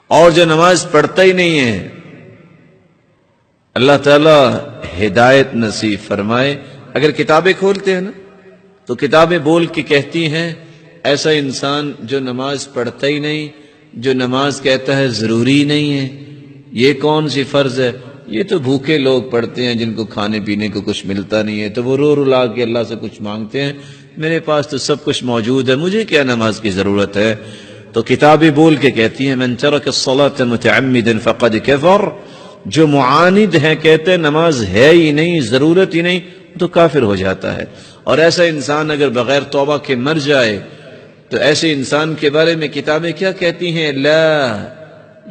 اور جو نماز پڑھتا ہی نہیں ہے، اللہ تعالیٰ ہدایت نصیب فرمائے۔ اگر کتابیں کھولتے ہیں نا تو کتابیں بول کے کہتی ہیں ایسا انسان جو نماز پڑھتا ہی نہیں، جو نماز کہتا ہے ضروری نہیں ہے، یہ کون سی فرض ہے؟ یہ تو بھوکے لوگ پڑھتے ہیں جن کو کھانے پینے کو کچھ ملتا نہیں ہے، تو وہ رو رلا کے اللہ سے کچھ مانگتے ہیں، میرے پاس تو سب کچھ موجود ہے، مجھے کیا نماز کی ضرورت ہے؟ تو کتابیں بول کے کہتی ہیں من ترک الصلاة متعمدا فقد کفر، جو معاند ہے کہتے ہیں نماز ہے ہی نہیں، ضرورت ہی نہیں، تو کافر ہو جاتا ہے۔ اور ایسا انسان اگر بغیر توبہ کے مر جائے تو ایسے انسان کے بارے میں کتابیں کیا کہتی ہیں؟ لا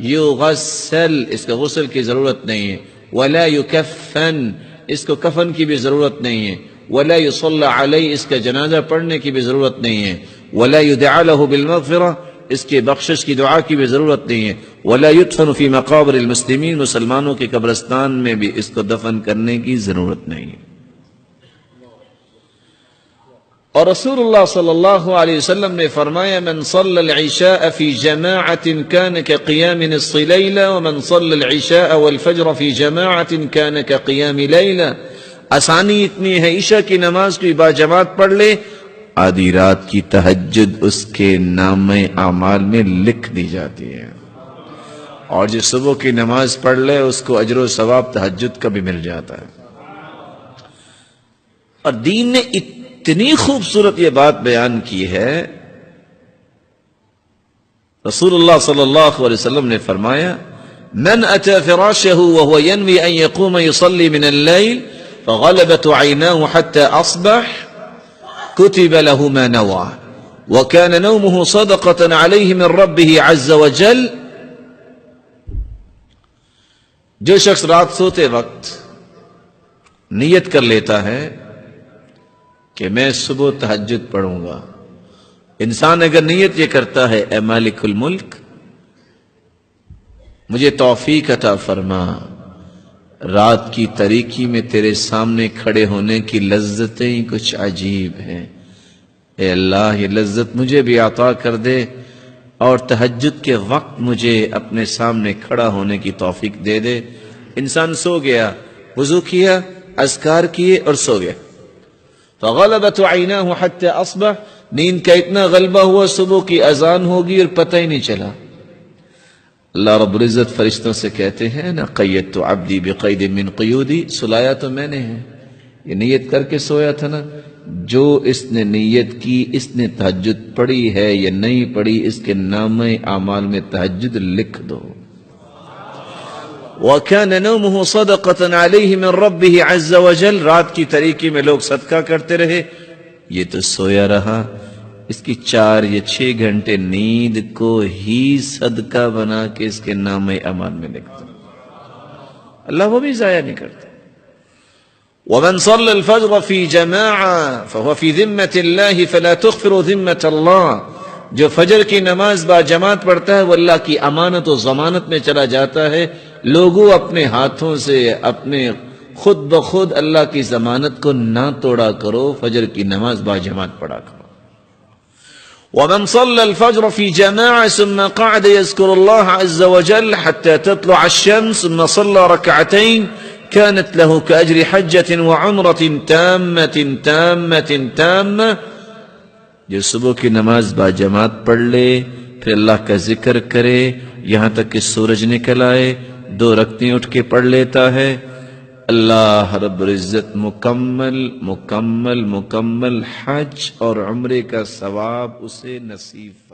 یغسل، اس کا غسل کی ضرورت نہیں ہے، ولا یکفن، اس کو کفن کی بھی ضرورت نہیں ہے، ولا یصلی علیہ، اس کا جنازہ پڑھنے کی بھی ضرورت نہیں ہے، ولا یدعى له بالمغفرہ، اس کے بخشش کی دعا کی بھی ضرورت نہیں ہے، ولا يدفن فی مقابر المسلمین، مسلمانوں کے قبرستان میں بھی اس کو دفن کرنے کی ضرورت نہیں ہے۔ اور رسول اللہ صلی اللہ علیہ وسلم نے فرمایا من صلی العشاء فی جماعت کان کقیام نصف لیلہ ومن صلی العشاء والفجر فی جماعت کان کقیام لیلہ، آسانی اتنی ہے عشاء کی نماز کو باجماعت پڑھ لے، آدھی رات کی تہجد اس کے نام اعمال میں لکھ دی جاتی ہے، اور جو صبح کی نماز پڑھ لے اس کو اجر و ثواب تہجد کا بھی مل جاتا ہے۔ اور دین نے اتنی خوبصورت یہ بات بیان کی ہے، رسول اللہ صلی اللہ علیہ وسلم نے فرمایا من اتى فراشه وهو ينوي ان يقوم يصلي من الليل فغلبت عيناه حتى اصبح كتب له ما نوى وكان نومه صدقة عليه من ربه عز وجل، جو شخص رات سوتے وقت نیت کر لیتا ہے کہ میں صبح تہجد پڑھوں گا، انسان اگر نیت یہ کرتا ہے اے مالک الملک مجھے توفیق عطا فرما، رات کی تاریکی میں تیرے سامنے کھڑے ہونے کی لذتیں کچھ عجیب ہیں، اے اللہ یہ لذت مجھے بھی عطا کر دے، اور تہجد کے وقت مجھے اپنے سامنے کھڑا ہونے کی توفیق دے دے۔ انسان سو گیا، وضو کیا، اذکار کیے اور سو گیا، فغلبت عیناہ حتی اصبح، نیند کا اتنا غلبہ ہوا صبح کی اذان ہوگی اور پتہ ہی نہیں چلا۔ اللہ رب العزت فرشتوں سے کہتے ہیں نا قیدت عبدی بقید من قیودی، سلایا تو میں نے ہے، یہ نیت کر کے سویا تھا نا، جو اس نے نیت کی اس نے تہجد پڑھی ہے یا نہیں پڑھی اس کے نام اعمال میں تہجد لکھ دو۔ وَكَانَ نَوْمُهُ صَدَقَةً عَلَيْهِ مِنْ رَبِّهِ عَزَّ وَجَلَ، رات کی تاریکی میں لوگ صدقہ کرتے رہے، یہ تو سویا رہا، اس کی 4 یا 6 گھنٹے نیند کو ہی صدقہ بنا کے اس کے نام اعمال میں لکھتا، اللہ وہ بھی ضائع نہیں کرتا۔ وَمَنْ صَلَّى الْفَجْرَ فِي جَمَاعَةٍ فَهُوَ فِي ذِمَّةِ اللَّهِ فَلَا تُخْفِرُ ذِمَّةَ اللَّهِ، جو فجر کی نماز با جماعت پڑھتا ہے وہ اللہ کی امانت و ضمانت میں چلا جاتا ہے، لوگوں اپنے ہاتھوں سے اپنے خود بخود اللہ کی ضمانت کو نہ توڑا کرو، فجر کی نماز با جماعت پڑھا کرو۔ ومن صلى الفجر في جماعة ثم قعد يذكر الله عز وجل حتى تطلع الشمس ثم صلى ركعتين كانت له كأجر حجة وعمرة تامة تامة تامة، جو صبح کی نماز با جماعت پڑھ لے پھر اللہ کا ذکر کرے یہاں تک کہ سورج نکل آئے، 2 رکعتیں اٹھ کے پڑھ لیتا ہے، اللہ رب العزت مکمل مکمل مکمل حج اور عمرے کا ثواب اسے نصیب